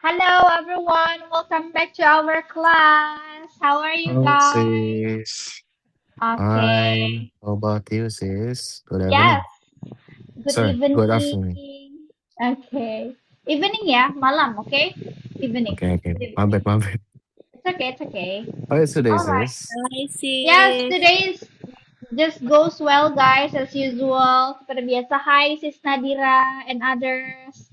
Hello everyone, welcome back to our class. How are you Oh, guys? sis. Fine. Okay. How about you, sis? Good Yes, evening. good Sorry, good evening. afternoon. Okay. Evening ya, malam, okay? Evening. Okay, okay. Good My evening. bad, my bad. It's okay. How is today, Alright. sis? Hi Yes, sis. today is just goes well guys as usual. Seperti biasa, hi sis Nadira and others.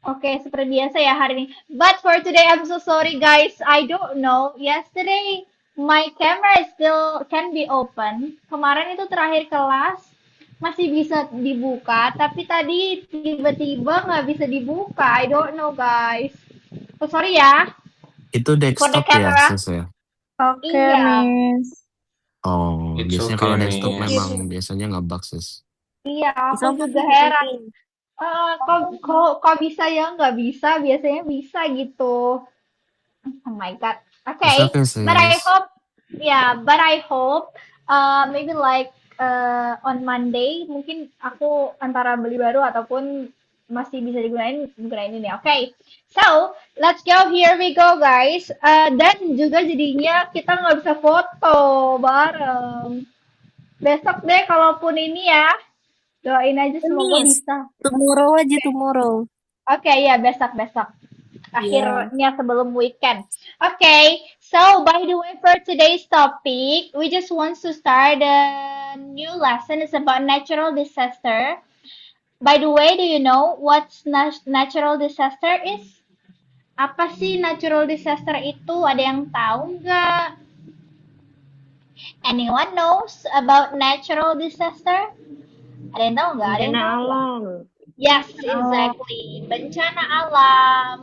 Oke, seperti biasa ya hari ini. But for today, I'm so sorry guys. I don't know. Yesterday, my camera still can be open. Kemarin itu terakhir kelas masih bisa dibuka, tapi tadi tiba-tiba nggak bisa dibuka. I don't know guys. So sorry ya Itu for the desktop ya, camera. sis ya? Oke, Iya, Miss. Oh, It's biasanya okay, kalau desktop iya, memang Miss. biasanya nge-bug, sis. iya. It's Aku juga okay, it's heran. okay. Kok bisa ya nggak bisa? Biasanya bisa gitu. Oh my God. It's Okay, okay, but I sis. hope, yeah, but I hope, maybe like on Monday mungkin aku antara beli baru ataupun masih bisa digunain ini. Okay, so let's go. Here we go, guys. Dan juga jadinya kita nggak bisa foto bareng. Besok deh, kalaupun ini ya, doain aja semoga Miss, bisa. tomorrow aja tomorrow. Oke, ya besok-besok. Iya. Akhirnya sebelum weekend. Okay, so by the way, for today's topic, we just want to start a new lesson. It's about natural disaster. By the way, do you know what natural disaster is? Apa sih natural disaster itu? Ada yang tahu nggak? Anyone knows about natural disaster? Ada yang tahu nggak? Ada yang Bencana tahu nggak? alam. Yes, Oh, exactly. Bencana alam.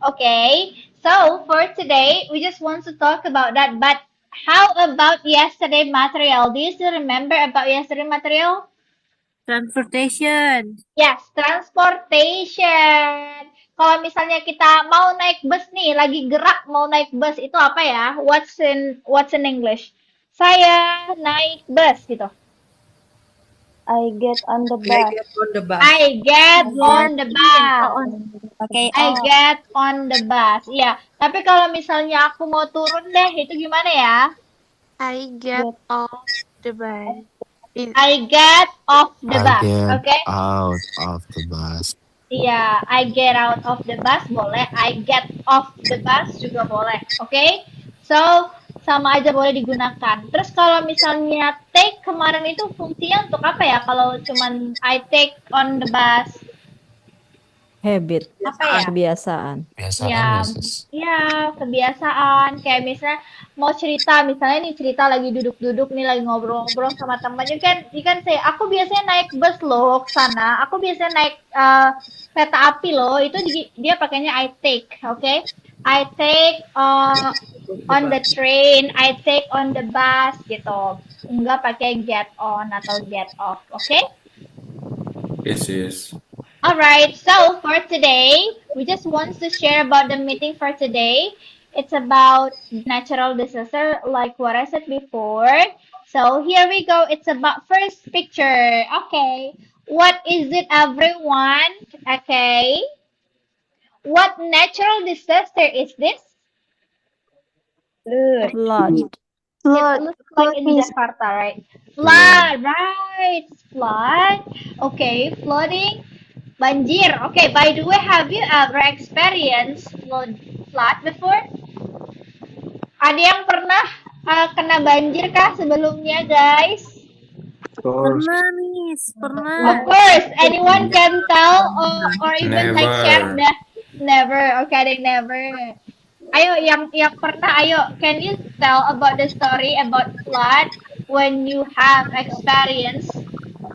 Okay, so for today, we just want to talk about that. But how about yesterday material? Do you still remember about yesterday material? transportation. Yes, transportation. Kalau misalnya kita mau naik bus nih, lagi gerak mau naik bus itu apa ya? What's in English? Saya naik bus gitu. I get on the I bus. get on the bus. I get I on get the in. Oh, bus. on. Pakai I on. get on the bus. Iya, tapi kalau misalnya aku mau turun deh, itu gimana ya? I get Get off the bus. In I get off the I bus. get Oke? out of the bus. Iya, I get out of the bus boleh. I get off the bus juga boleh. Oke? So, sama aja boleh digunakan. Terus kalau misalnya take kemarin itu fungsinya untuk apa ya? Kalau cuman I take on the bus, habit, apa ya? kebiasaan. Biasaan ya, Ya, sis? ya kebiasaan. Kayak misalnya mau cerita, misalnya nih cerita lagi duduk-duduk nih lagi ngobrol-ngobrol sama temannya kan, ikan saya, aku biasanya naik bus loh ke sana. Aku biasanya naik kereta api loh. Itu dia pakainya I take, oke? I take on the train, I take on the bus gitu. Enggak pakai get on atau get off, oke? Yes, yes. Alright, so for today, we just want to share about the meeting for today. It's about natural disaster, like what I said before. So here we go. It's about first picture. Okay. What is it, everyone? Okay. What natural disaster is this? Flood. It looks like in Jakarta, right? Flood, right? Flood. Okay, flooding. Banjir. Okay, by the way, have you ever experienced flood before? Ada yang pernah kena banjir kah sebelumnya, guys? Of course. Pernah, Miss. Of Pernah. course, anyone can tell or even like share Never. the never. Okay, they never. Ayo, yang pernah, ayo, can you tell about the story about flood when you have experience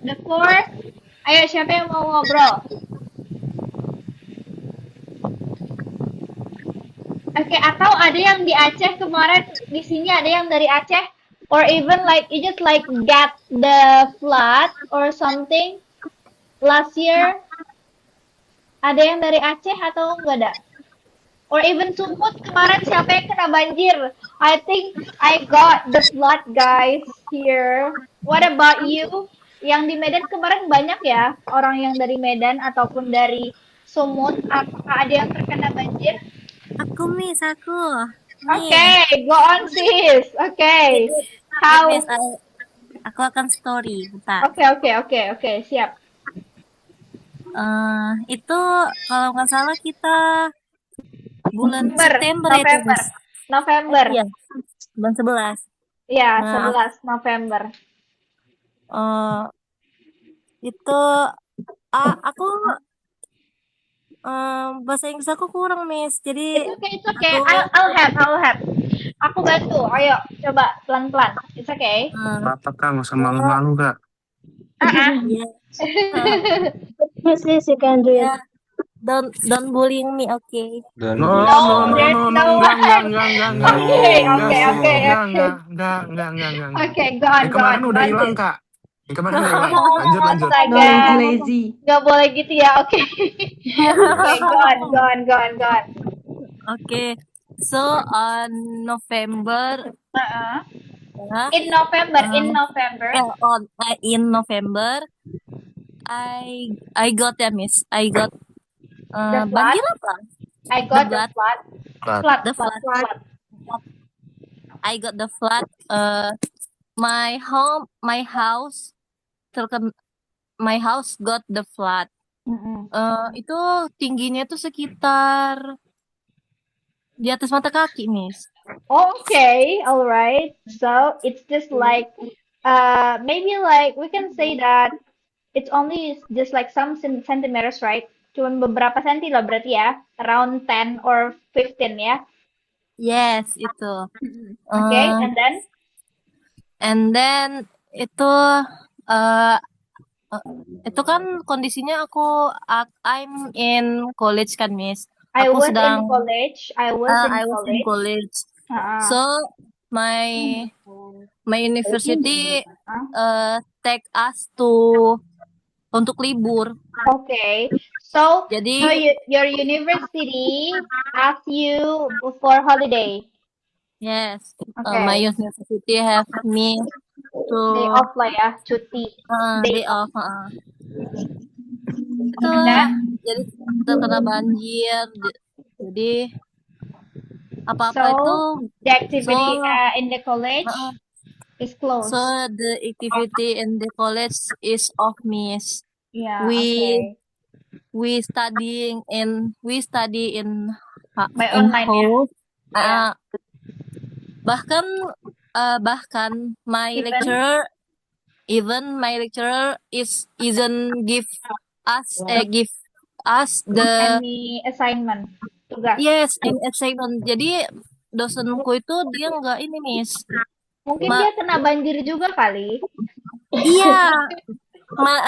before? Ayo, siapa yang mau ngobrol? Oke, atau ada yang di Aceh kemarin di sini ada yang dari Aceh or even like you just like get the flood or something last year ada yang dari Aceh atau enggak ada? Or even Sumut kemarin siapa yang kena banjir? I think I got the flood guys here. What about you? Yang di Medan kemarin banyak ya orang yang dari Medan ataupun dari Sumut, apakah ada yang terkena banjir? Aku, Miss, aku. Oke, go on sis. Oke. How? Miss, aku akan story. Bentar. Oke, siap. Itu kalau nggak salah kita bulan September ya, November. Miss. November. Iya, bulan 11. Iya, Nah, 11 November. Itu aku bahasa Inggris aku kurang, Miss. Jadi It's okay. I'll help. Aku bantu. Ayo, coba pelan-pelan. It's okay. Apa Kak, nggak usah malu-malu Kak. Iya. Yes, you can do it. Ya, don't bullying me, okay? Dan No, there's no enggak, Oke, go on. Yang kemarin udah hilang Kak. Yang kemarin udah hilang. Lanjut. Astaga. lazy. Nggak boleh gitu ya, oke. Oke, go on. Okay. So on November, In November. in November, I got ya, Miss. I got The flood? banjir apa? I got the flood. flood. The flood. I got the flood. My house my house got the flood. Itu tingginya tuh sekitar di atas mata kaki, Miss. Okay, all right. So it's just like, maybe like we can say that it's only just like some centimeters, right? Cuman beberapa senti lah berarti ya, around 10 or 15 ya. Yes, itu. Okay, And then itu itu kan kondisinya I'm in college kan, Miss. I Aku was sedang in college. I was in college. Uh-uh. So my university take us untuk libur. Okay. So Jadi your university asked you for holiday. yes, Okay. my university have me to Day off lah ya, cuti. day off. Itu jadi terkena banjir. Jadi apa-apa So, itu the activity in the college is closed. so the activity in the college is off, Miss. Yeah, We study in By online ya? house. Yeah. Bahkan my Even? lecturer isn't give us the Any assignment, tugas. yes in assignment. Jadi dosenku itu dia nggak ini, Miss. Mungkin dia kena banjir juga kali. Iya. My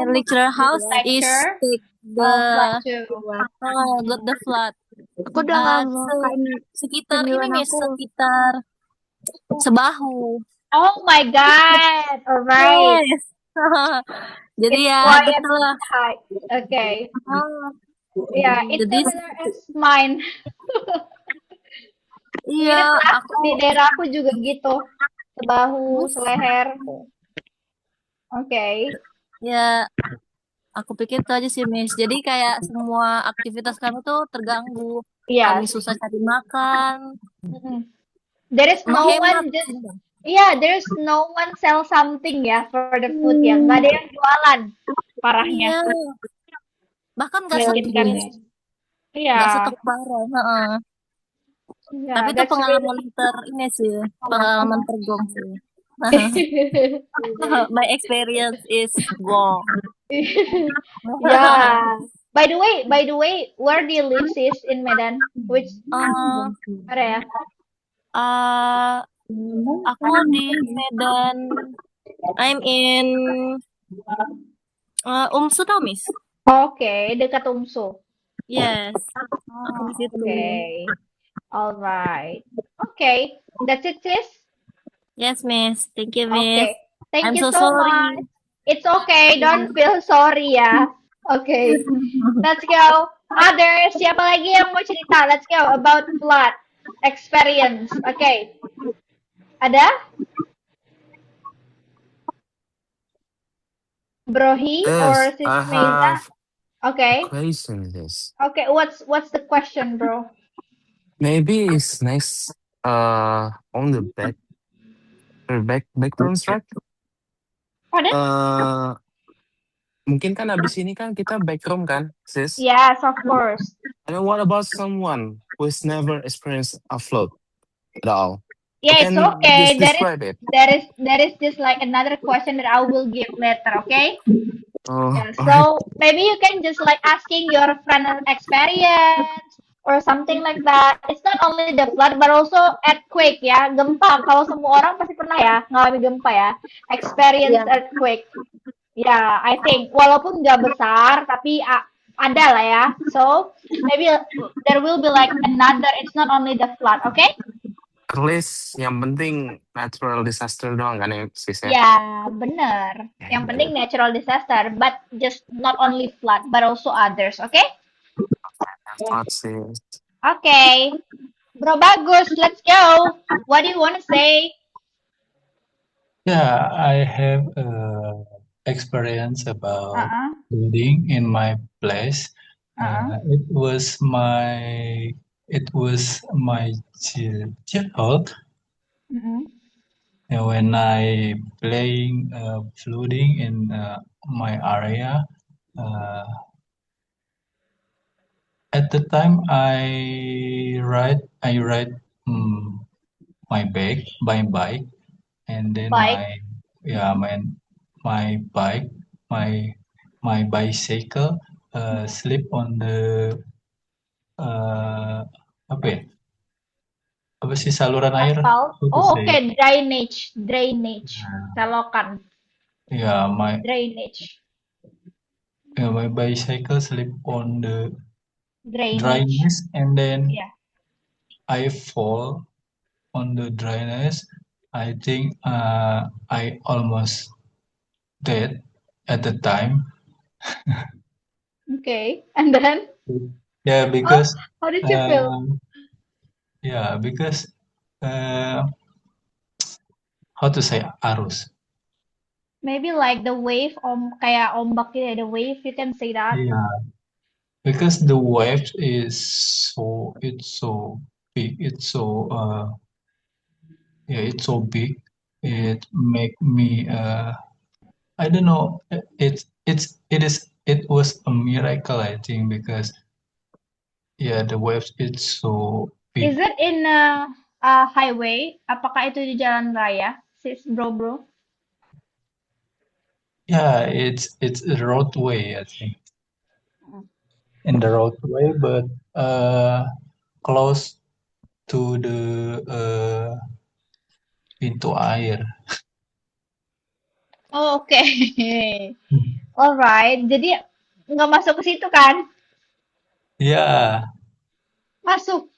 lecturer house is take Flood too. got the flood. Aku udah nggak mau Sekitar ini, cemilan Miss, aku. sekitar sebahu. Oh my God! Alright. Yes. Jadi It's ya quiet gitu lah. high. Okay. Yeah, it's Jadi similar as mine. iya, Di daerah aku juga gitu. Sebahu, seleher. Okay. ya aku pikir itu aja sih, Miss. Jadi kayak semua aktivitas kami tuh terganggu. Iya. Kami susah cari makan. There is no Menghemat. one there's no one sell something ya for the food ya. Nggak ada yang jualan. Parahnya. Iya. Bahkan nggak Mungkin stok, kan Miss. ya. Iya. Nggak stok barang. Yeah, Tapi itu that's pengalaman ini sih, pengalaman tergong sih. My experience is gong. Yeah. By the way, where do you live, sis, in Medan? Which area? Aku di Medan. I'm in Umsu tau, Miss? Okay, dekat Umsu. Yes. Aku di situ. Okay. All right. Okay, that's it, sis. Yes, Miss. Thank you, Miss. Okay. Thank I'm you so so sorry. much. It's okay. Don't feel sorry ya. Okay. Let's go. Others, siapa lagi yang mau cerita? Let's go about flood experience. Okay. Ada? Brohi or Yes, Sis I Meiza? have Okay. question this. Okay, what's the question, bro? Maybe it's nice on the background track. Pardon? Mungkin kan abis ini kan kita backroom kan, sis? Yes, of course. And then what about someone who's never experienced a float at all? You Yeah, it's can okay. just describe it. There is just like another question that I will give later, okay? Oh, Yeah, alright. so maybe you can just like asking your friend experience or something like that. It's not only the flood but also earthquake ya, gempa. Kalau semua orang pasti pernah ya ngalami gempa ya. Experience Yeah. earthquake. Ya, I think walaupun nggak besar tapi ada lah ya. So maybe there will be like another. It's not only the flood, okay? At least yang penting natural disaster doang kan ya, sis ya? Ya, bener. Yang penting Good. natural disaster, but just not only flood, but also others, okay? Thought, sis. Okay. Bro Bagus, let's go. What do you want to say? Yeah, I have experience about Uh-uh. building in my place. Uh-uh. It was my childhood Mm-mm. when I playing flooding in my area. At the time, I ride my bike, and then Bike. my bike my bicycle slip on the apa ya? Apa sih saluran air? Aspal. How to Oh, say? okay. Drainage. Drainage. Selokan. Yeah, Drainage. my bicycle slip on the Drainage. drainage, and then Yeah. I fall on the drainage. I think I almost dead at the time. Okay. And then? Yeah, because How did you feel? because how to say arus. Maybe like the wave, kayak ombak gitu ya, the wave, you can say that. Yeah, because the wave is so big. It's so big. It make me I don't know. It was a miracle, I think, because the wave is so Is big. it in a highway? Apakah itu di jalan raya, sis bro? Yeah, it's a roadway, I think, in the roadway, but close to the pintu air. Oh, oke. Alright. Jadi nggak masuk ke situ kan? Yeah. Masuk.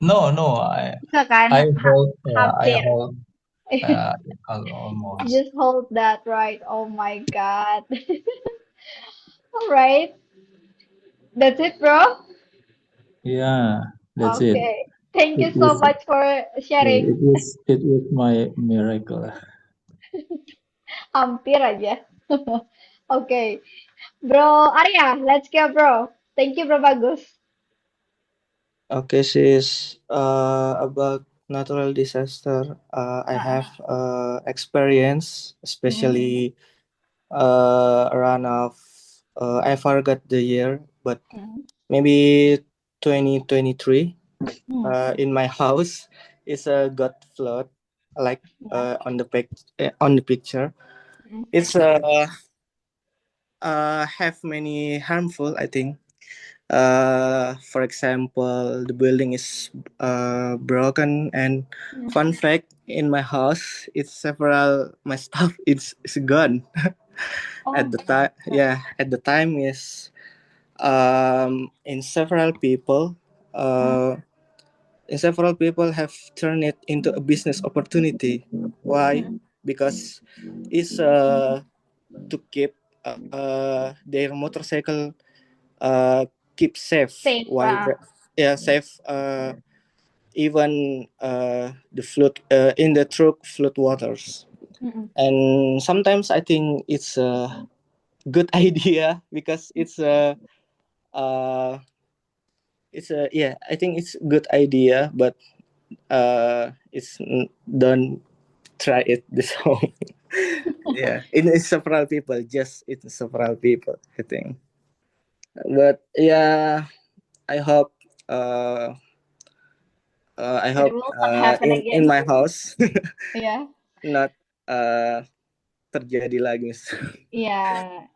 No, Enggak kan? I hold Hampir. almost. Just hold that, right? Oh my God. Alright. That's it, bro? Yeah, that's it. Okay. Thank you It so was much for sharing. it was my miracle. Hampir aja. Oke. Bro Arya, let's go, bro. Thank you, bro Bagus. Okay, sis. About natural disaster, I have experience, especially around of I forgot the year, but maybe 2023. In my house, is a got flood, like on the on the picture. It's have many harmful, I think. For example, the building is broken, and fun fact, in my house, it's several my stuff is gone. At the time, at the time is in several people have turned it into a business opportunity. Why? Because it's to keep their motorcycle keep safe, Safe, while safe, even the flood in the truck flood waters. And sometimes I think it's a good idea because yeah, I think it's a good idea, but don't try it this home. Yeah, it's several people, I think. But yeah, I hope uh It will not happen in again. my house Yeah. not terjadi lagi. Yeah.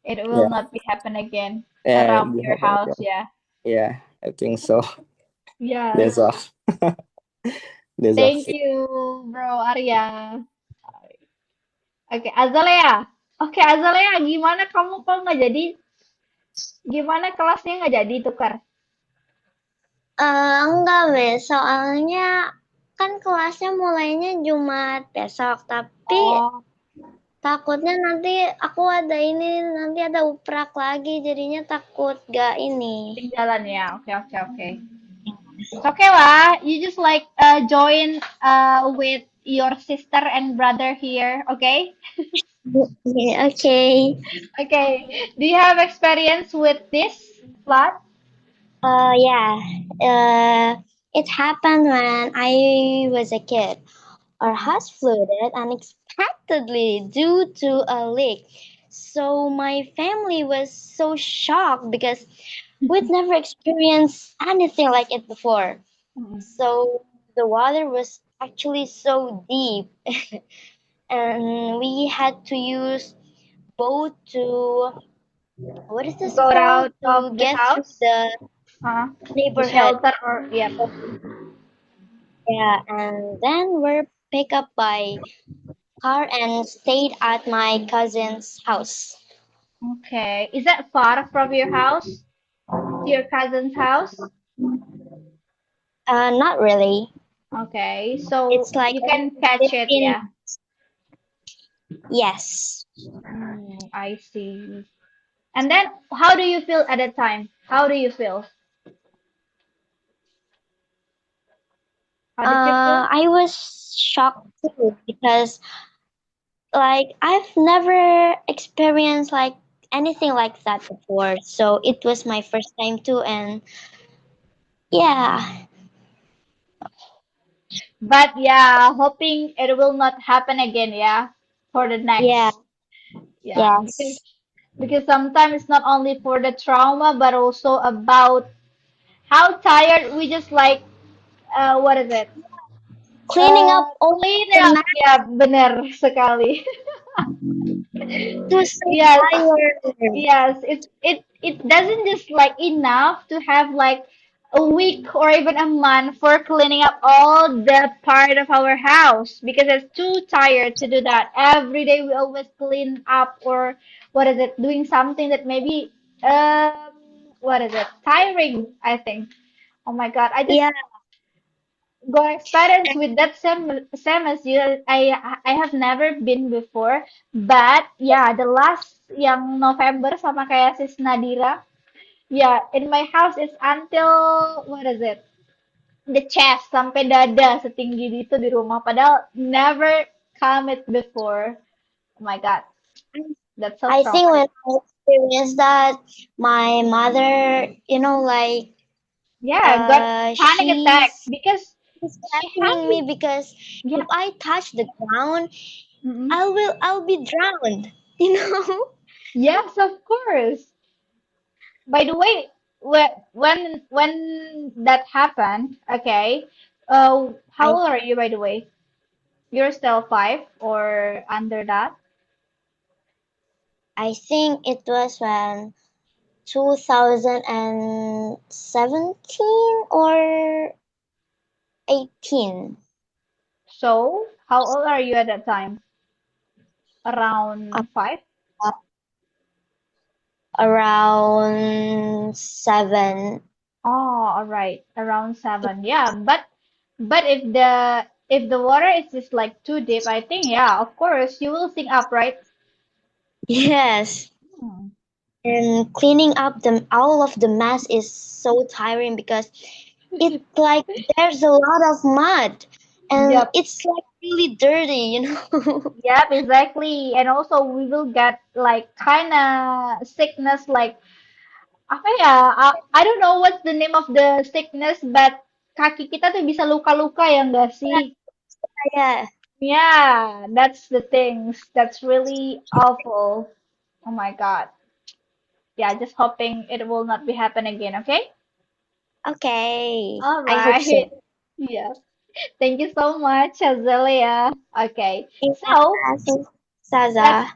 It will Yeah, not be happen again yeah, around it your happen house. again. Yeah. Yeah, I think so. Yes. That's all. That's all. Thank you, Bro Arya. Oke, Azalea. Oke, Azalea, gimana kamu kalau nggak jadi? Gimana kelasnya nggak jadi tukar? Enggak, Wes. Soalnya kan kelasnya mulainya Jumat besok, tapi Oh, takutnya nanti aku nanti ada uprak lagi, jadinya takut gak ini. tinggalan ya. Oke, oke, oke. It's okay lah. You just like join with your sister and brother here, okay? Yeah, okay. Okay. Do you have experience with this flood? Yeah. It happened when I was a kid. Our house flooded unexpectedly due to a leak. So my family was so shocked because we'd never experienced anything like it before. So the water was actually so deep, and we had to use boat to what is this Go called out to of the get through house? the The neighborhood. shelter or yeah. Yeah, and then we're picked up by car and stayed at my cousin's house. Okay. Is that far from your house? To your cousin's house? Not really. Okay. So It's like you can catch it, 15. yeah. Yes. I see. And then how do you feel at that time? How do you feel? How did you feel? I was shocked too because like I've never experienced like anything like that before. So it was my first time too, and yeah. But yeah, hoping it will not happen again, yeah, for the next. Yeah. Yeah, Yes. because sometimes it's not only for the trauma, but also about how tired we just like, what is it? Cleaning up all Clean the up, mess ya, bener sekali. was so Yes, tired. yes, it doesn't just like enough to have like a week or even a month for cleaning up all the part of our house because it's too tired to do that. Every day we always clean up or what is it, doing something that maybe what is it? Tiring, I think. Oh my God, I just Yeah. got experience with that same as you. I have never been before, but yeah, the last yang November sama kayak sis Nadira. Yeah, in my house it's until what is it? The chest sampai dada setinggi itu di rumah. Padahal never come it before. Oh my God, that's so I think when traumatic. I experienced that, my mother, like Yeah, got panic attack she's because she threatening me has because yeah. if I touch the ground, Mm-mm. I'll be drowned. You know? Yes, of course. By the way, when that happened, okay, how I old are you, by the way? You're still 5 or under that? I think it was when 2017 or 18. So, how old are you at that time? Uh, Around 5? Around 7. Oh, all right, around 7. Yeah, but if the water is just like too deep, I think yeah, of course you will sink up, right? Yes. Hmm. And cleaning up all of the mess is so tiring because it's like there's a lot of mud and Yep. it's like really dirty, you know. Yep, exactly. And also we will get like kind of sickness like apa ya? I don't know what's the name of the sickness, but kaki kita tuh bisa luka-luka ya enggak sih? Yeah. Yeah, that's the things. That's really awful. Oh my God. Yeah, just hoping it will not be happen again, okay? Okay. All I hope so. right. Yeah. Thank you so much, Azelia. Okay. So So, let's Saza.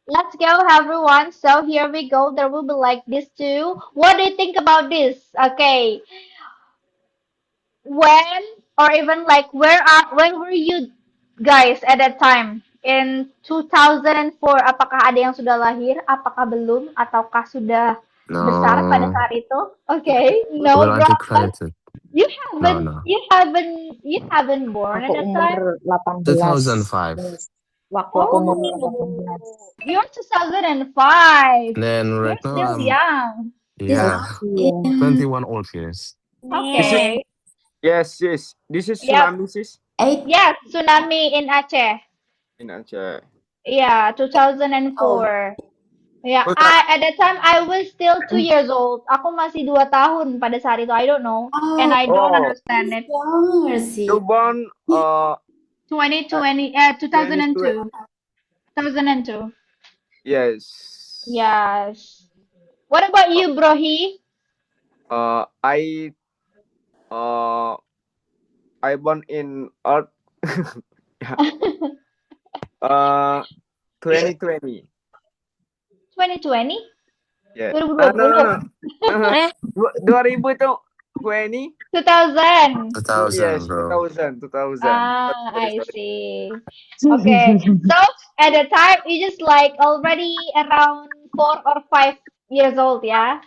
let's go, everyone. So here we go. There will be like this too. What do you think about this? Okay. When or even like where were you guys at that time in 2004? Apakah ada yang sudah lahir? Apakah belum? Ataukah sudah besar pada No, saat itu? Okay. we No will problem. uncredited. You No, haven't no. you haven't born at Aku that umur time? 18. 2005. Miss. Waktu aku umur Oh, 18. you're 2005. Then You're right now still young. yeah, Iya. 21 old years. Okay. Yes, sis. This is Yep. tsunami, sis. Yes, tsunami in Aceh. In Aceh. Yeah, 2004. Yeah, Oh, at that time I was still 2 years old. Aku masih 2 tahun pada saat itu. I don't know, and I don't Oh, understand it. you born 2020, 2002, 2002. yes. Yes. What about you, Brohi? I born in Earth. Yeah. 2020. 2020? Yeah. 2020? No. Eh, 2020. 2000. 2000, Yes, bro. 2000. I see. Okay. So at the time you just like already around 4 or 5 years old, yeah?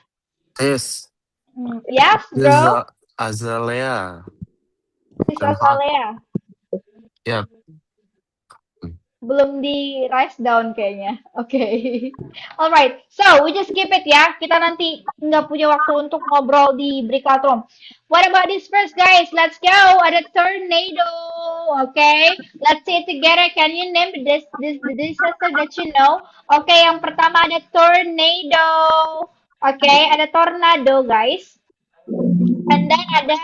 This Yes, is bro. Azalea. Sis I'm hot. Azalea. Yeah. Belum di rise down kayaknya. Oke. Alright. So, we just skip it ya. Kita nanti nggak punya waktu untuk ngobrol di breakout room. What about this first, guys? Let's go. Ada tornado. Okay. Let's say it together. Can you name this disaster that you know? Okay, yang pertama ada tornado. Okay, ada tornado, guys. And then ada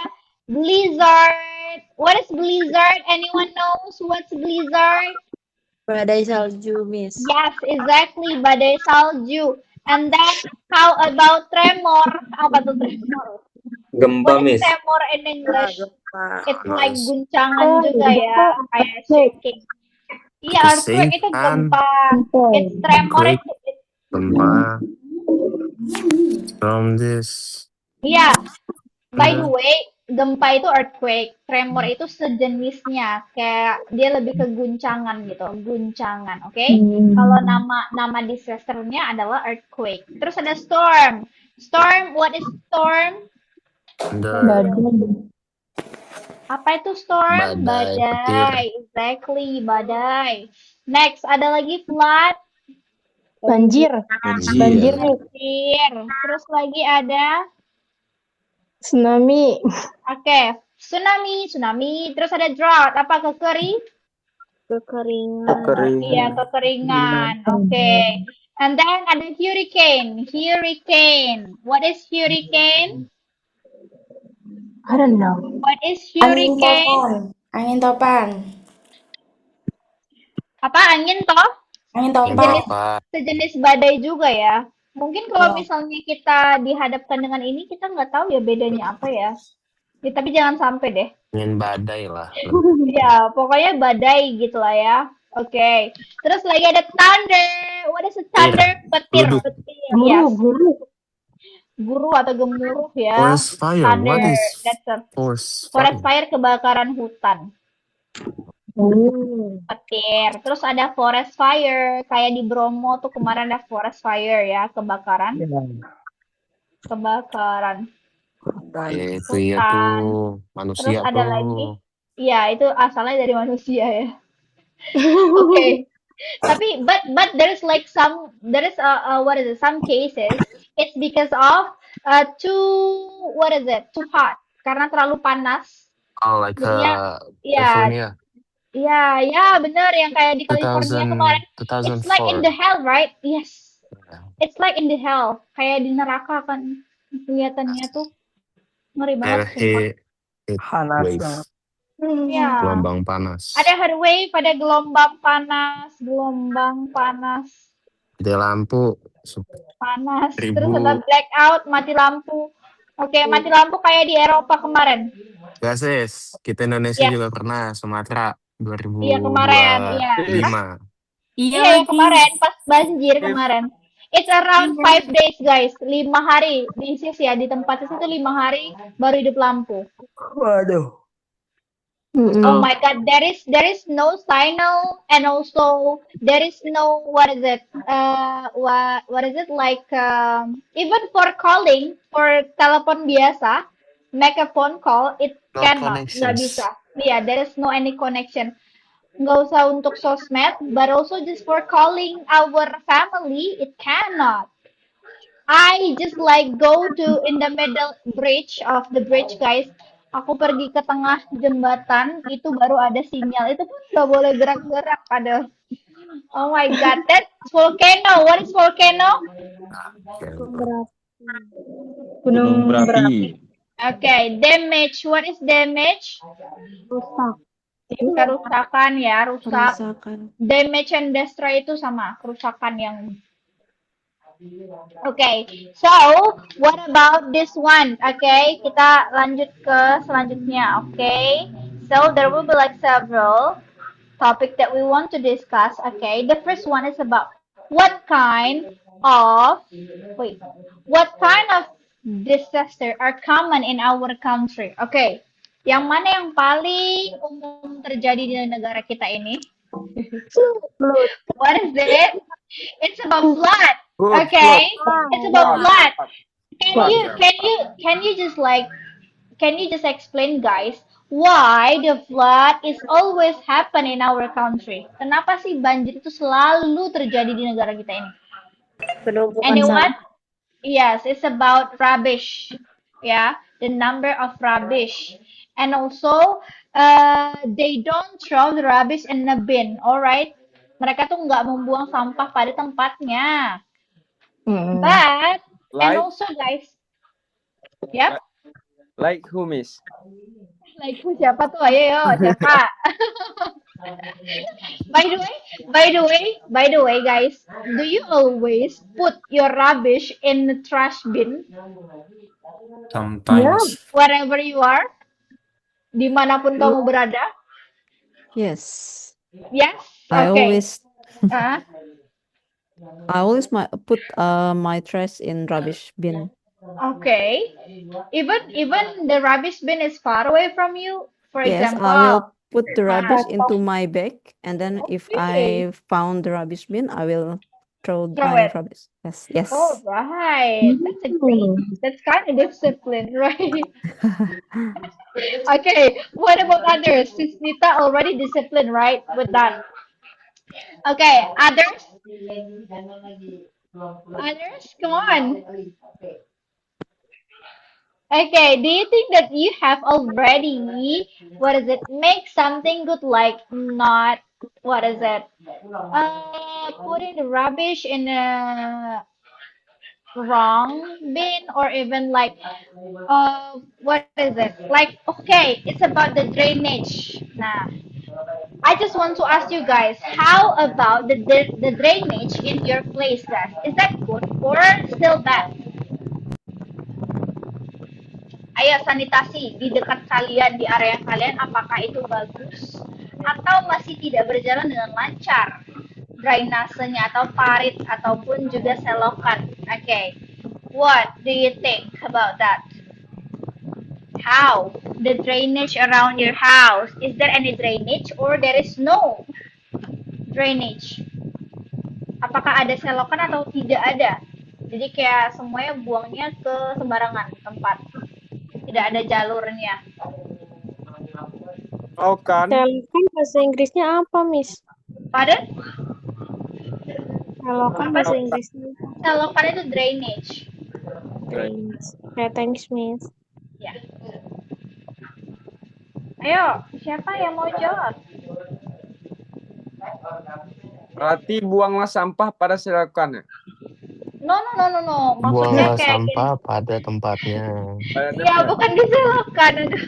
blizzard. What is blizzard? Anyone knows what's blizzard? Badai salju, Miss. Yes, exactly. Badai salju. And then, how about tremor? Apa tuh tremor? Gempa, What is Miss. tremor in English? It's like Nice. guncangan juga ya, kayak shaking. Iya, It's earthquake itu shaking. gempa. It's tremor Quake. itu. Gempa. From this. Iya. By the way, gempa itu earthquake, tremor itu sejenisnya, kayak dia lebih ke guncangan gitu, guncangan, oke? Kalau nama disasternya adalah earthquake. Terus ada storm. Storm, what is storm? Apa itu storm? Badai, Badai, exactly, badai. Next, ada lagi flood. Banjir. Banjir. Banjir. Terus lagi ada Tsunami. Oke, tsunami. Terus ada drought, apa kekeringan? Kekeringan. Iya, kekeringan. Oke. And then ada hurricane. What is hurricane? I don't know. What is hurricane? Angin topan. Apa angin toh? Angin topan. Sejenis badai juga ya. Mungkin kalau misalnya kita dihadapkan dengan ini, kita nggak tahu ya bedanya apa ya. Ya, tapi jangan sampai deh. Angin badai lah. Ya, pokoknya badai gitu lah ya. Oke. Terus lagi ada thunder. What is a thunder? Petir. Yes. Guru atau gemuruh ya. Forest fire. Thunder. What is That's a forest forest fire? fire, kebakaran hutan. Petir. Terus ada forest fire. Kayak di Bromo tuh kemarin ada forest fire ya. Kebakaran. Itu ya tuh. Manusia Terus ada tuh. lagi. Iya, itu asalnya dari manusia ya. Oke. Tapi but there is like some some cases it's because of too hot karena terlalu panas. Oh, like Jadinya, California. Ya, bener yang kayak di California kemarin. 2000 It's like in the 2004. hell, right? Yes. Yeah. It's like in the hell. Kayak di neraka kan. Kelihatannya tuh ngeri banget, And sumpah. it Panas wave, banget. Ya. gelombang panas. Ada heat wave, ada gelombang panas. Ada lampu, Terus ribu. ada blackout, mati lampu. Oke, mati lampu kayak di Eropa kemarin. Gak sis, kita Indonesia Yes. juga pernah, Sumatera Iya kemarin, iya. 2025. Iya, kemarin pas banjir kemarin. It's around 5 days guys, 5 hari di Sis ya, di tempat Sis itu 5 hari baru hidup lampu. Waduh. Oh my god, there is no signal and also there is no what is it? What is it like even for calling for telepon biasa, make a phone call it No cannot, nggak connections. bisa. Yeah, there is no any connection. Nggak usah untuk sosmed, but also just for calling our family, it cannot. I just like go to in the middle bridge of the bridge, guys. Aku pergi ke tengah jembatan, itu baru ada sinyal. Itu pun nggak boleh gerak-gerak. Ada. Oh my god, that's volcano. What is volcano? Gunung berapi. Okay, damage. What is damage? rusak. Kerusakan ya, rusak. Kerusakan. Damage and destroy itu sama, kerusakan yang. Okay, so what about this one? Okay, kita lanjut ke selanjutnya. Okay, so there will be like several topic that we want to discuss. Okay, the first one is about what kind of disaster are common in our country. Okay, yang mana yang paling umum terjadi di negara kita ini? What is it? It's about flood. Okay, it's about flood. Can you just explain, guys, why the flood is always happen in our country? Kenapa sih banjir itu selalu terjadi di negara kita ini? Anyone? Yes, it's about rubbish. Yeah, the number of rubbish. And also, they don't throw the rubbish in a bin, alright? Mereka tuh nggak membuang sampah pada tempatnya. But, and also guys, yep. Like who, Miss? Like who, siapa tuh? Ayo, siapa? By the way, guys, do you always put your rubbish in the trash bin? Sometimes. Wherever you are? Dimanapun kamu berada? Yes. Yes? I Okay. always put my trash in rubbish bin. Okay. Even the rubbish bin is far away from you? For Yes, example, I will put the rubbish into my bag, and then if Okay. I found the rubbish bin, I will throw Throw my it. rubbish. Yes. All right. That's kind of discipline, right? Okay. What about others? Since Nita already disciplined, right? With that. Okay. Others? Others? Come on. Okay. Do you think that you have already, make something good like not, putting the rubbish in a wrong bin or even like like okay, it's about the drainage. Nah, I just want to ask you guys, how about the drainage in your place, guys? Is that good or still bad? Ayo, sanitasi di dekat kalian, di area kalian, apakah itu bagus atau masih tidak berjalan dengan lancar? Drainasenya atau parit ataupun juga selokan. Okay. What do you think about that? How the drainage around your house? Is there any drainage or there is no drainage? Apakah ada selokan atau tidak ada? Jadi kayak semuanya buangnya ke sembarangan tempat. Tidak ada jalurnya. Selokan. Selokan bahasa Inggrisnya apa, Miss? Pardon? Selokan bahasa Inggrisnya. Selokan itu drainage. Drainage. Okay, thanks, Miss. Ya. Ayo, siapa yang mau jawab? Berarti buanglah sampah pada selokannya. No. Maksudnya Buanglah kayak gini. sampah pada tempatnya. Pada Ya, tempat. bukan diselokan. Aduh.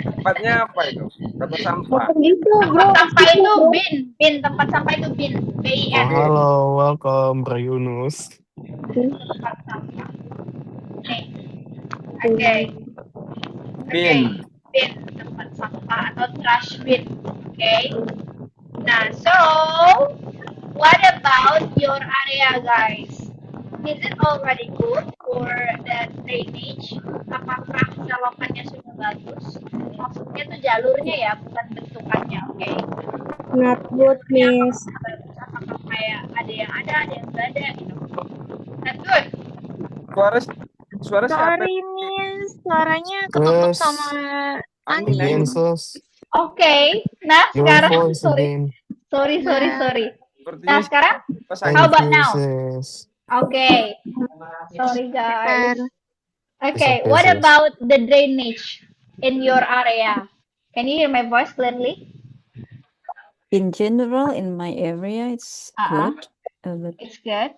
Tempatnya apa itu? Kata sampah. Gitu, bro. Tempat sampah itu bin. Tempat sampah itu bin. Oh, BIN. halo, welcome, Bro Yunus. Tempat sampah. Nih. Oke. Bin. Bin. Tempat sampah atau trash bin. Oke. Nah, so what about your area, guys? Is it already good for the drainage? Apakah selokannya sudah bagus? Maksudnya tuh jalurnya ya, bukan bentukannya, oke? Not good, Miss. Apakah kayak ada yang nggak ada, gitu. That's good. Suara siapa? Sorry, Miss. Suaranya ketutup Yes. sama Again, angin. sus. Oke. Nah, Your sekarang voice again. sorry. Sepertinya Nah, sekarang siapa how sakit. about Thank you, now? sis. Okay. Sorry, guys. Okay, It's okay, what sis. about the drainage in your area? Can you hear my voice clearly? In general, in my area, it's Uh-uh. good. But It's good.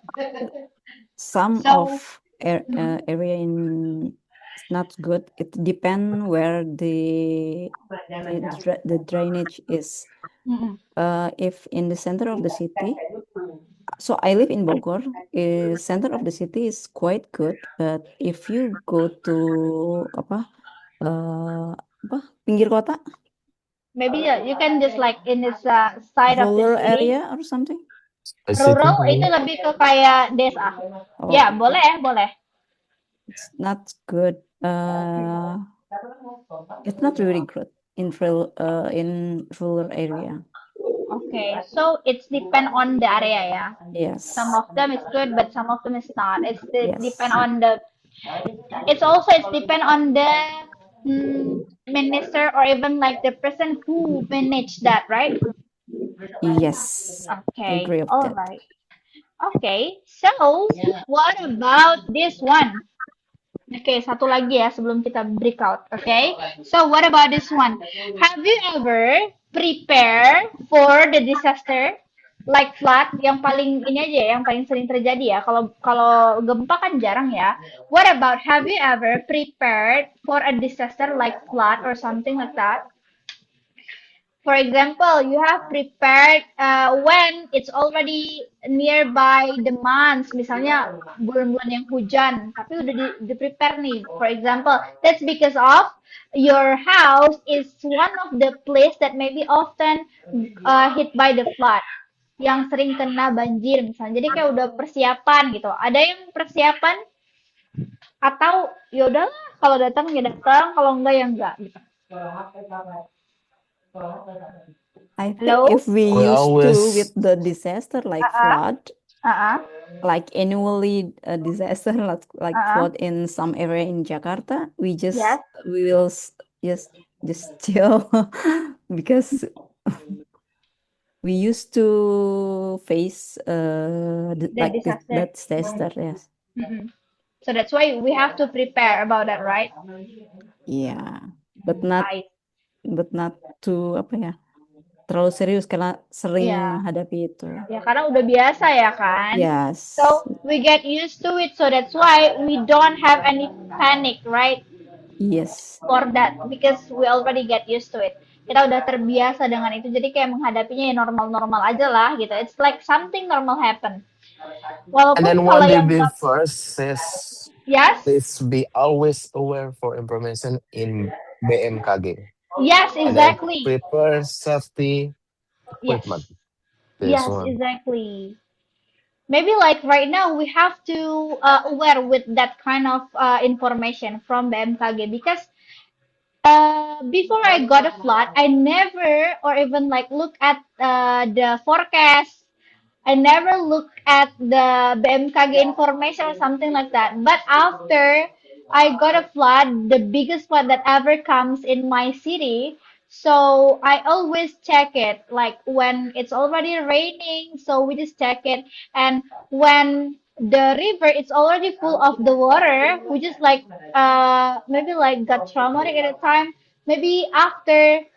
some So, of area in it's not good. It depends where the drainage is. mm-mm. If in the center of the city, so I live in Bogor. Center of the city is quite good, but if you go to pinggir kota, Maybe you can just like in this side of the rural city. area or something. Rural Specifically, itu lebih ke kayak desa. Oh, Ya, boleh. it's not good. It's not really good in rural area. Okay, so it's depend on the area ya. Yes. Some of them is good, but some of them is not. It's Yes. depend on the. It's depend on the minister or even like the person who manage that, right? Yes. Okay. Agree of All that. right. Okay. So what about this one? Okay, satu lagi ya sebelum kita break out. Okay. So what about this one? Have you ever prepare for the disaster? Like flood, yang paling ini aja ya, yang paling sering terjadi ya. Kalau gempa kan jarang ya. What about have you ever prepared for a disaster like flood or something like that? For example, you have prepared when it's already nearby the months, misalnya bulan-bulan yang hujan, tapi udah di prepare nih. For example, that's because of your house is one of the place that maybe often hit by the flood, yang sering kena banjir misalnya. Jadi kayak udah persiapan gitu. Ada yang persiapan atau yaudah kalau datang ya datang, kalau enggak ya enggak gitu. I think Hello? if we We used to always- with the disaster like flood, Uh-uh. annually a disaster like flood in some area in Jakarta, we will just chill because we used to face like disaster. that disaster. Yes. Mm-mm. So that's why we have to prepare about that, right? Yeah, but not I too terlalu serius karena sering Yeah. menghadapi itu. Ya karena udah biasa ya kan. Yes. So we get used to it, so that's why we don't have any panic, right? Yes. For that because we already get used to it. Kita udah terbiasa dengan itu, jadi kayak menghadapinya ya normal-normal aja lah gitu. It's like something normal happen. And Walaupun then kalau what they yang did nggak- first is Yes, please be always aware for information in BMKG. yes, And then exactly. prepare safety Yes. equipment. This Yes, one. exactly. Maybe like right now we have to aware with that kind of information from BMKG because before I got a flood, I never or even like look at the forecast. I never look at the BMKG information or something like that. But after I got a flood, the biggest flood that ever comes in my city, so I always check it. Like when it's already raining, so we just check it. And when the river is already full of the water, we just like maybe like got traumatic at a time. Maybe after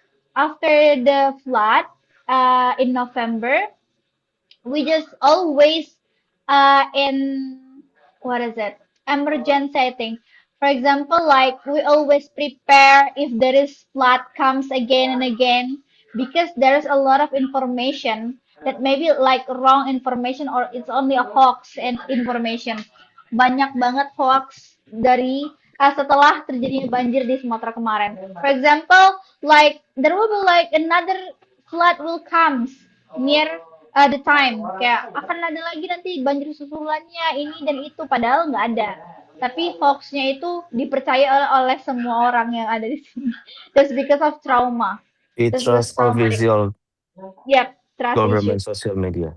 the flood, in November, we just always in what is it, emergency, I think. For example, like we always prepare if there is flood comes again and again, because there's a lot of information that maybe like wrong information or it's only a hoax and information. Banyak banget hoax dari setelah terjadinya banjir di Sumatera kemarin. For example, like there will be like another flood will comes near the time, kayak akan ada lagi nanti banjir susulannya ini dan itu, padahal nggak ada, tapi hoaxnya itu dipercaya oleh semua orang yang ada di sini. That's because of trauma. We This was trust all traumatic. visual Yep, trust government issues. social media.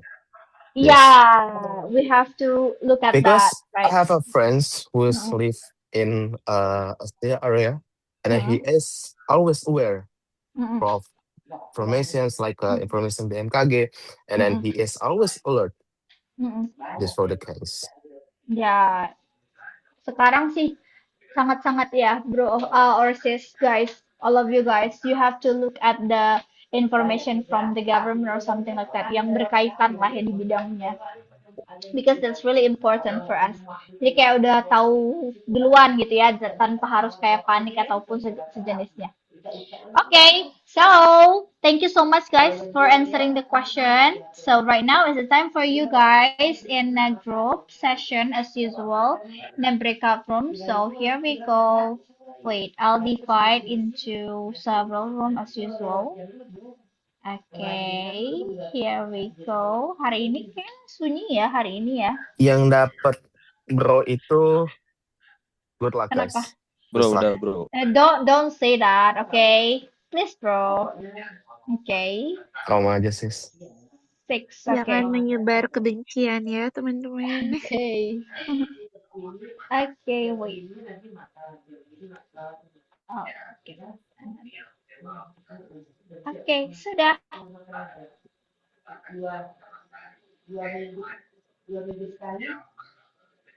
Yes. Yeah, we have to look at that, Because I right? have a friends who is Mm-mm. live in Austria area, and he Mm-mm. is always aware Mm-mm. of informations like information BMKG, and then Mm-mm. he is always alert Mm-mm. just for the case. Ya, sekarang sih sangat-sangat ya, bro, or sis, guys, all of you guys, you have to look at the information from the government or something like that yang berkaitan lah ya di bidangnya, because that's really important for us. Jadi kayak udah tahu duluan gitu ya, tanpa harus kayak panik ataupun sejenisnya. Okay, so thank you so much, guys, for answering the question. So right now is the time for you guys in a group session as usual in a breakout room. So here we go. Wait, I'll divide into several rooms as usual. Okay, here we go. Hari ini kan sunyi ya hari ini ya. Yang dapat bro itu good luck Kenapa? guys. Bro, Best luck. udah bro. Don't say that, okay? Please, bro. Okay. Kamu aja sis. 6, okay. Jangan menyebar kebencian ya, teman-teman. Okay. Okay, wait. Oh, okay. Okay, sudah.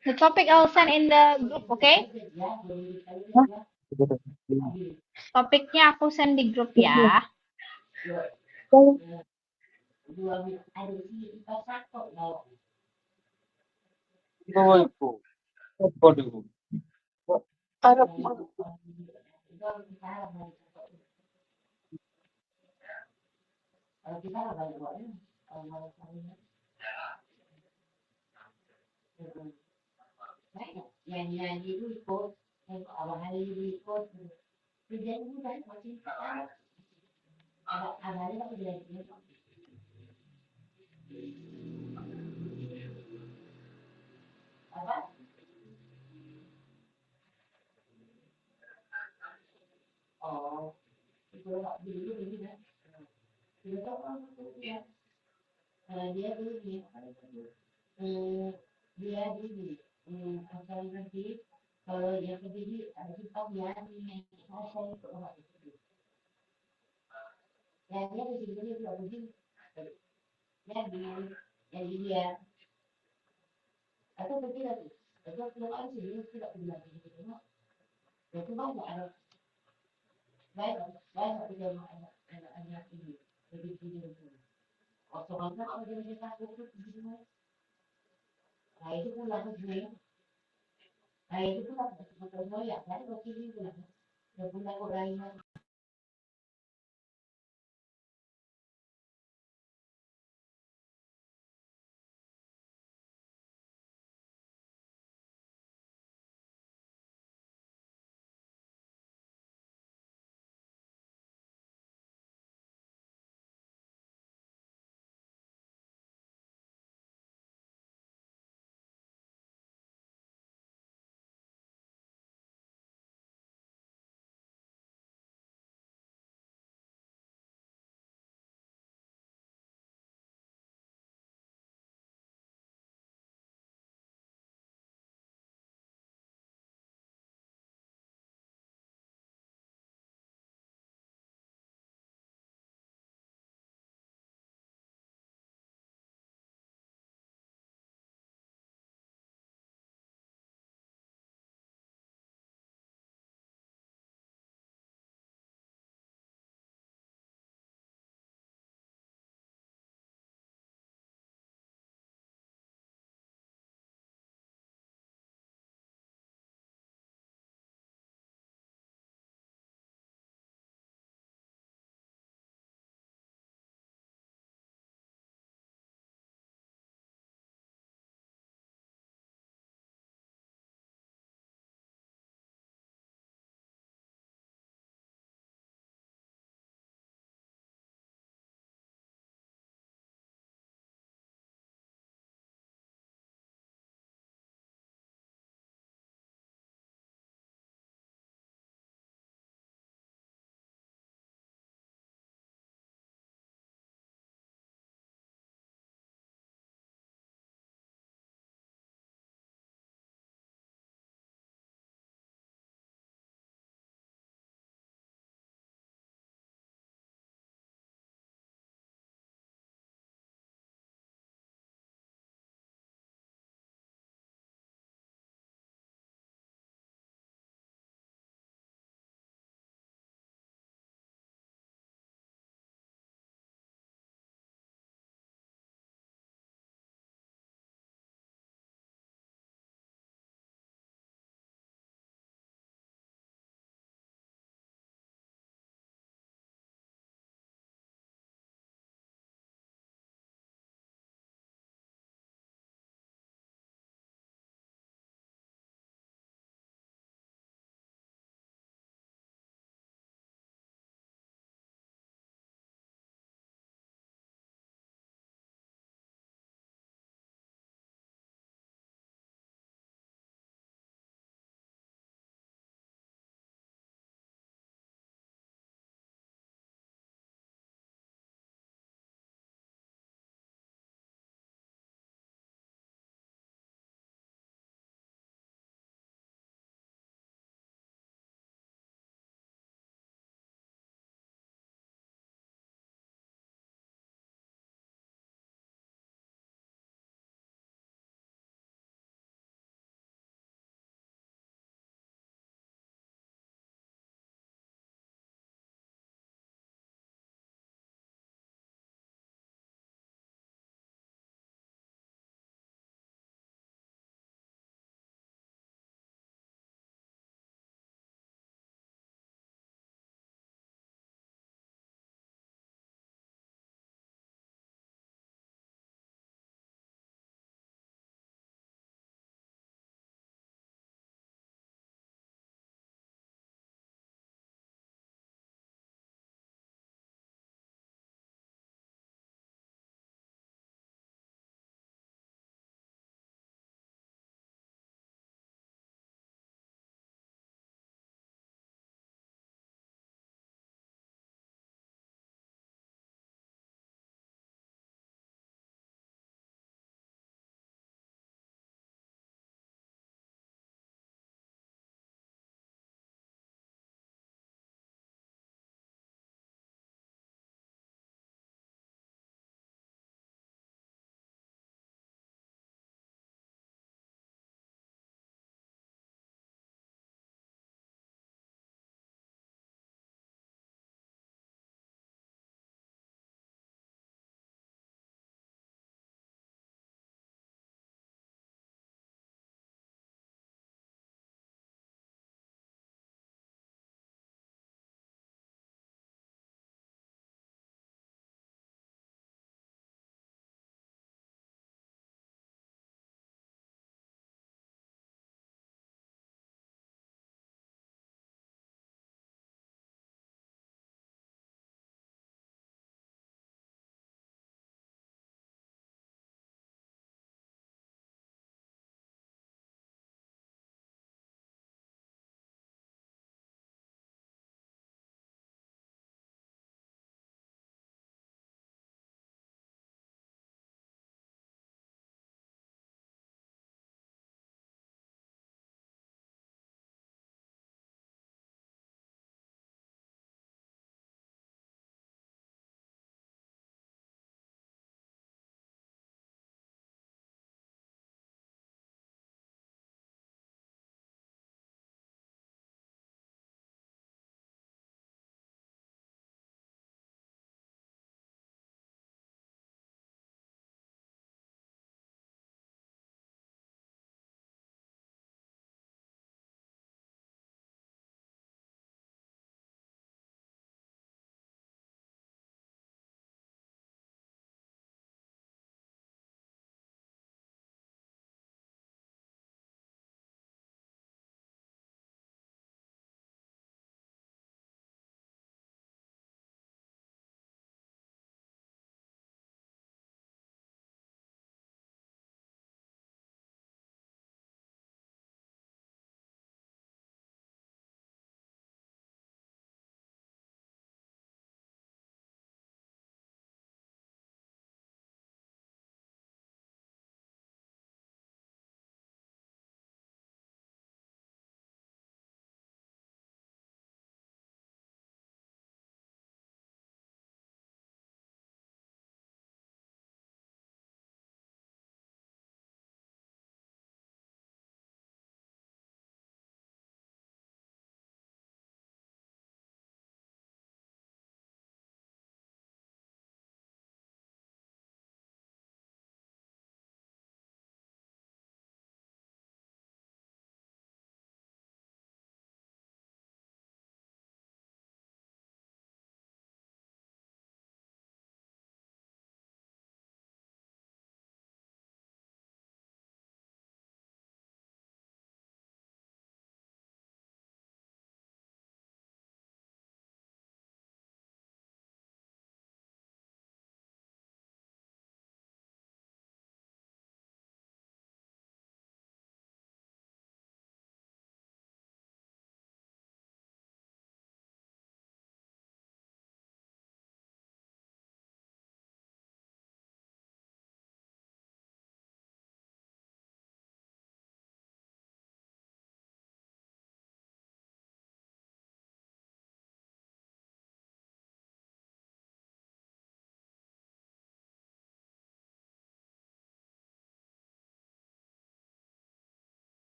The topic I'll send in the group, okay? Topiknya aku send di grup ya.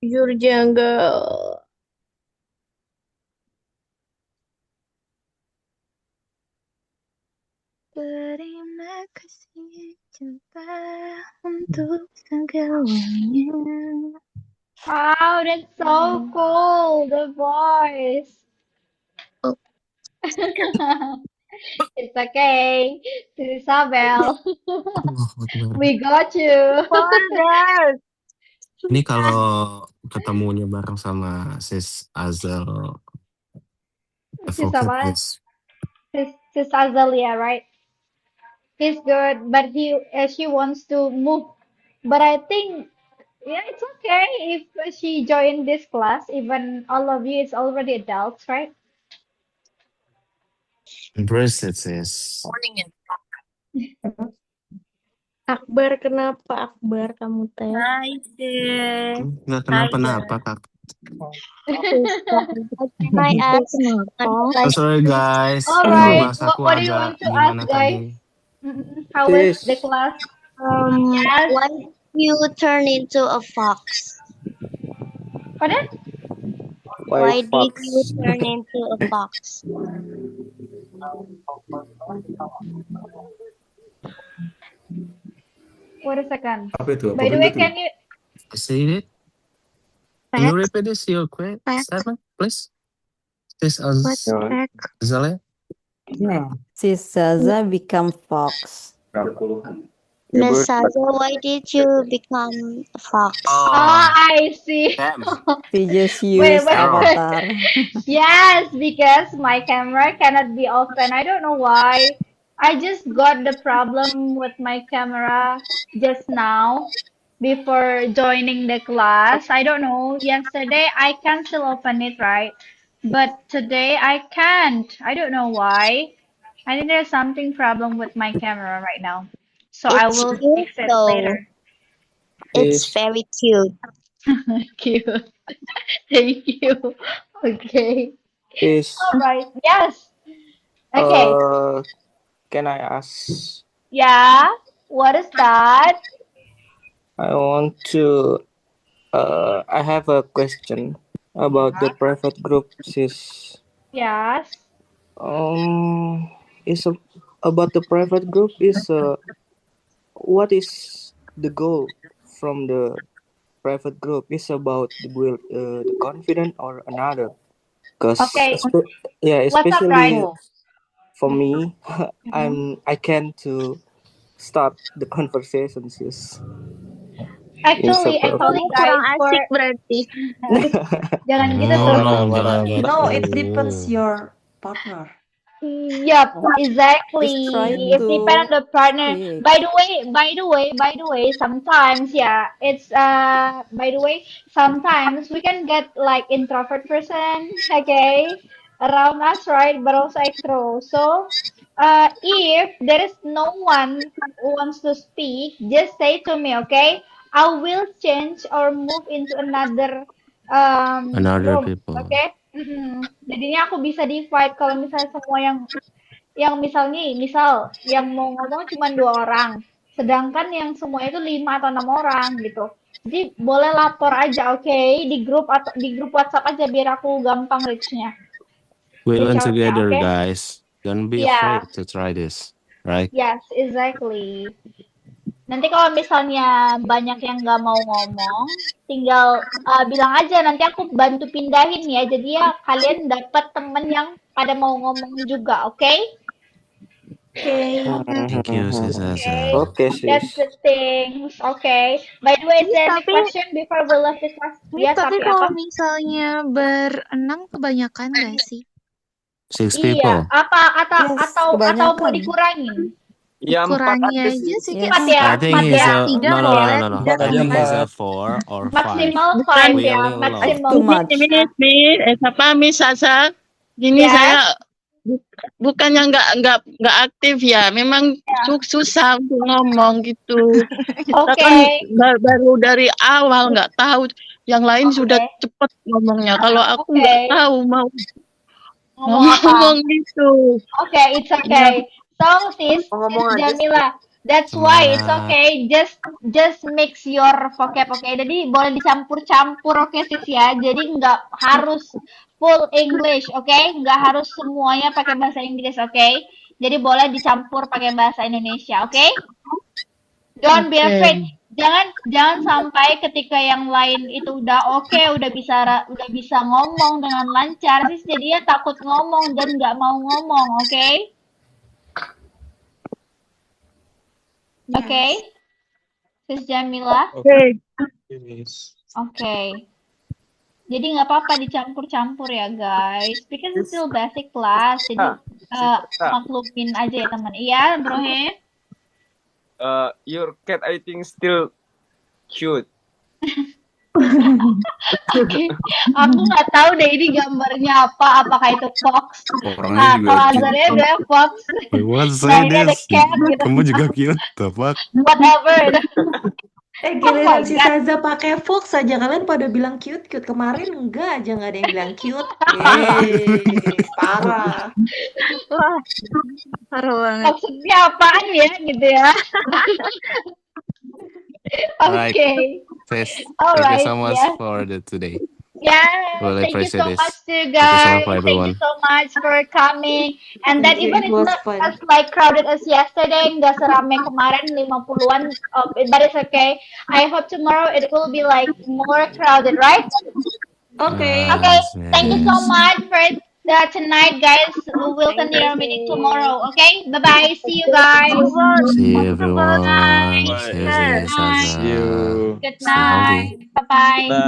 Jujur jungle. Terima kasih cinta untuk segalanya. Wow, that's so cool. The voice. Oh. It's okay. Sis Isabel. Allahu Akbar. We got you. Wonder. Ini kalau ketemunya bareng sama Sis Azel Sis Advocate apa? is Sis Azalia, right? He's good, but she wants to move. But I think yeah, it's okay if she join this class. Even all of you is already adults, right? embrace it, sis. Akbar, kenapa Akbar kamu teh? Hai, sis. Nggak kenapa-napa, Kak. Can I ask I'm sorry, guys. All right. Bahasaku What do you agak want to gimana ask, guys? tadi. How is the Sis. class? why did you turn into a fox? Pardon? Why did fox? you turn into a fox? Wait a second. Apa itu? Apa By the way, benda tuh? can you Say it. Can you repeat this your statement, please? Sis Azalea? Sis Zaza become fox. Miss Hazel, why did you become a fox? Oh, I see. She just Wait, used wait. avatar. Yes, because my camera cannot be open. I don't know why. I just got the problem with my camera just now before joining the class. I don't know. Yesterday I can still open it, right? But today I can't. I don't know why. I think there's something problem with my camera right now. So I It's will cute fix it though. later. It's very cute. Cute. Thank you. Okay. Sis. All right. Yes. Okay. Can I ask? Yeah. What is that? I want to. I have a question about the private group, sis. Yes. Is about the private group is what is the goal from the private group? Is about the build the confident or another? Because Okay. yeah, What's up, especially right? for me, I can't to start the conversation, sis. Actually, Yes, guys, Kurang for asik berarti. jangan gitu tuh. No, it depends your partner. Yep, exactly. Just try It depends on the partner. speak. By the way, sometimes yeah, it's by the way, sometimes we can get like introvert person, okay, around us, right? But also extro. So, if there is no one who wants to speak, just say to me, okay? I will change or move into another Another room, people. okay? Jadinya aku bisa divide kalau misalnya semua yang misal yang mau ngomong cuma 2 orang, sedangkan yang semua itu 5 atau 6 orang gitu. Jadi boleh lapor aja, oke, di grup atau di grup WhatsApp aja biar aku gampang reach-nya. We learn Reach out-nya, together, oke? guys. Don't be Yeah. afraid to try this, right? Yes, exactly. Nanti kalau misalnya banyak yang nggak mau ngomong, tinggal bilang aja, nanti aku bantu pindahin ya. Jadi ya kalian dapat temen yang pada mau ngomong juga, oke? Thank you, Sis Azel. Okay, That's sis. the things. Okay. By the way, is there any question before we left the class? Ya, Tapi tapi kalau apa? misalnya berenang kebanyakan nggak sih? 6 Iya, people. atau Yes, mau kebanyakan. dikurangin? Ya 4 Kurangi aja aja sih. sih. Yes. Empat ya, I think 4 it's ya. a Tiga no. boleh, I tiga think boleh. it's a 4 or 5. Maksimal 5 ya, Willing low. maksimal. Too much. Miss Sasa, gini Yes. saya bukannya nggak aktif ya, memang susah untuk ngomong gitu. Kita kan baru dari awal nggak tahu, yang lain sudah cepet ngomongnya. Kalau aku nggak tahu mau Ngomong apa? ngomong gitu. Oke, it's okay. So, sis Ngomong aja sih. Jamila, That's why it's Semangat. okay. Just mix your vocab, okay? Jadi boleh dicampur-campur, oke sis ya. Jadi nggak harus full English, oke? Nggak harus semuanya pakai bahasa Inggris, oke? Jadi boleh dicampur pakai bahasa Indonesia, oke? Don't be afraid. Jangan sampai ketika yang lain itu udah oke, udah bisa ngomong dengan lancar, sis jadinya takut ngomong dan nggak mau ngomong, oke? Oke, sis Jamila. Oke. Oke. Jadi nggak apa-apa dicampur-campur ya guys, because it's still basic class. Jadi maklumin aja ya teman. Iya, Bro He. Your cat I think still cute. Oke, aku nggak tahu deh ini gambarnya apa. Apakah itu fox? Orangnya juga Kalau cute. answernya ada fox. What Nah say ini ada this? cat gitu. Kamu juga cute, the fuck? Whatever. Oh my Giliran si god. Saza pakai fox aja kalian pada bilang cute. Kemarin enggak aja nggak ada yang bilang cute. Parah. Wah, parah banget. Maksudnya apaan ya gitu ya? Alright, Oke. sis. Thank you Alright, so much yeah. for today. Yeah, Really thank you appreciate so this. much too, Thank you so much guys. for Thank everyone. you so much for coming. And that Thank you. even It it's was not fun. as like crowded as yesterday, nggak serame kemarin 50-an, but it's okay. I hope tomorrow it will be like more crowded, right? Okay. Okay, Yes, thank you so yes. much for tonight, guys. We'll Thank continue you, our meeting sis. tomorrow. Okay, bye bye. See you guys. See you, everyone. Bye. See you, Good Saza. night. See you. Good Stay healthy. night. Bye bye. Bye.